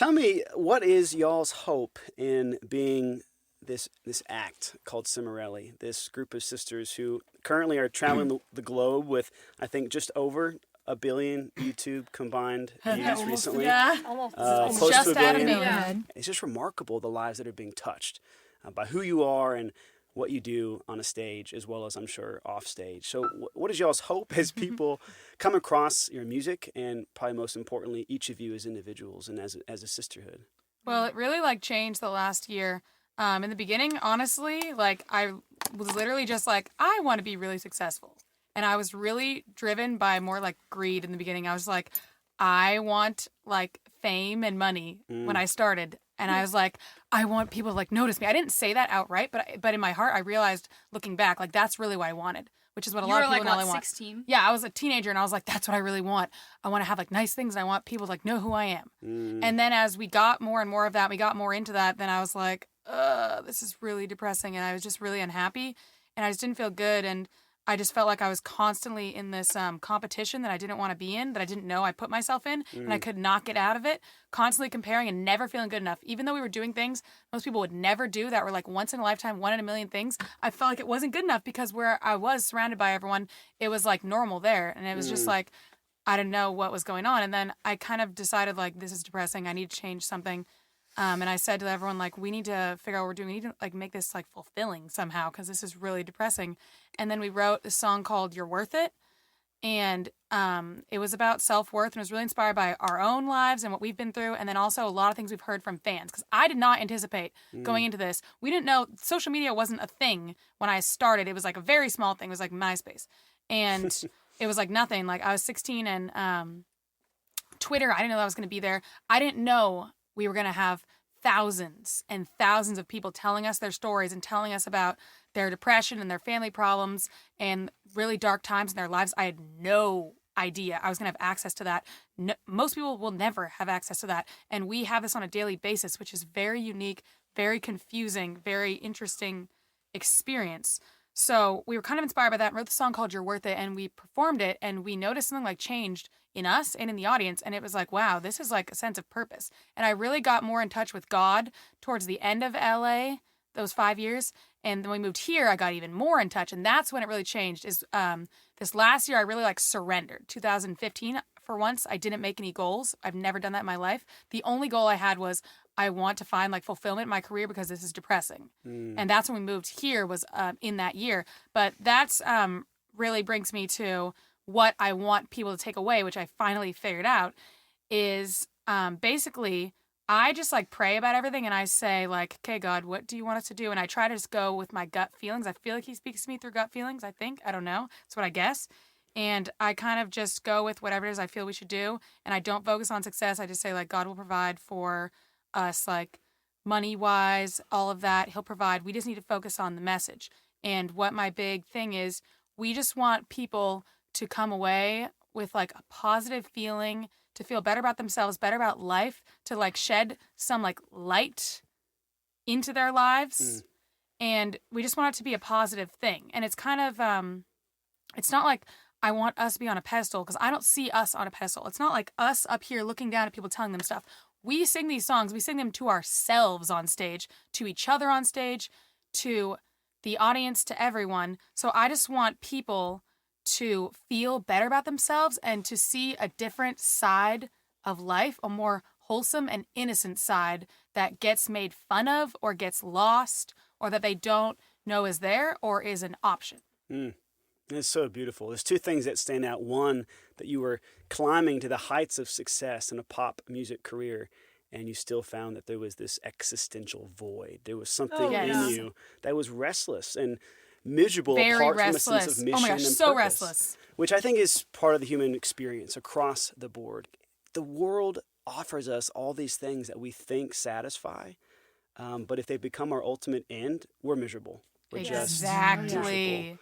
Tell me, what is y'all's hope in being this act called Cimorelli, this group of sisters who currently are traveling the globe with, I think, just over a billion YouTube combined views recently. Yeah. Close Just to a out of billion. nowhere. It's just remarkable the lives that are being touched by who you are and what you do on a stage, as well as, I'm sure, off stage. So what is y'all's hope as people come across your music, and probably most importantly, each of you as individuals and as a sisterhood? Well, it really changed the last year. In the beginning, honestly, I was literally just I want to be really successful. And I was really driven by more greed in the beginning. I was I want fame and money when I started. And I was I want people to notice me. I didn't say that outright, but in my heart, I realized looking back, that's really what I wanted, which is what a lot of people know I want. 16? Yeah, I was a teenager and I was that's what I really want. I want to have nice things. And I want people to know who I am. And then as we got more and more of that, we got more into that, then I was this is really depressing. And I was just really unhappy and I just didn't feel good. And I just felt I was constantly in this competition that I didn't want to be in, that I didn't know I put myself in, and I could not get out of it, constantly comparing and never feeling good enough. Even though we were doing things most people would never do that were once in a lifetime, one in a million things, I felt it wasn't good enough because where I was surrounded by everyone, it was normal there. And it was just I didn't know what was going on. And then I kind of decided this is depressing. I need to change something. And I said to everyone, we need to figure out what we're doing. We need to make this fulfilling somehow because this is really depressing. And then we wrote a song called You're Worth It. And it was about self-worth and it was really inspired by our own lives and what we've been through. And then also a lot of things we've heard from fans because I did not anticipate going into this. We didn't know social media wasn't a thing when I started. It was a very small thing. It was MySpace. And it was nothing. I was 16 and Twitter, I didn't know that was going to be there. I didn't know we were going to have thousands and thousands of people telling us their stories and telling us about their depression and their family problems and really dark times in their lives. I had no idea I was going to have access to that. No, most people will never have access to that. And we have this on a daily basis, which is very unique, very confusing, very interesting experience. So we were kind of inspired by that, wrote the song called You're Worth It, and we performed it, and we noticed something changed in us and in the audience, and it was wow, this is a sense of purpose. And I really got more in touch with God towards the end of LA, those 5 years, and then we moved here, I got even more in touch, and that's when it really changed, is this last year I really surrendered. 2015, for once, I didn't make any goals. I've never done that in my life. The only goal I had was I want to find fulfillment in my career because this is depressing. And that's when we moved here, was in that year. But that's really brings me to what I want people to take away, which I finally figured out, is basically I just pray about everything and I say okay, God, what do you want us to do? And I try to just go with my gut feelings. I feel He speaks to me through gut feelings, I think. I don't know. That's what I guess. And I kind of just go with whatever it is I feel we should do. And I don't focus on success. I just say God will provide for us, money-wise, all of that. He'll provide. We just need to focus on the message. And what my big thing is, we just want people to come away with a positive feeling, to feel better about themselves, better about life, to shed some light into their lives. And we just want it to be a positive thing. And it's kind of, it's not I want us to be on a pedestal, because I don't see us on a pedestal. It's not us up here looking down at people telling them stuff. We sing these songs, we sing them to ourselves on stage, to each other on stage, to the audience, to everyone. So I just want people to feel better about themselves and to see a different side of life, a more wholesome and innocent side that gets made fun of or gets lost or that they don't know is there or is an option. It's so beautiful. There's two things that stand out. One, that you were climbing to the heights of success in a pop music career, and you still found that there was this existential void. There was something in you that was restless and miserable, Very apart restless. from a sense of mission oh my gosh, and so purpose, restless. which I think is part of the human experience across the board. The world offers us all these things that we think satisfy, but if they become our ultimate end, we're miserable. We're just Exactly. miserable.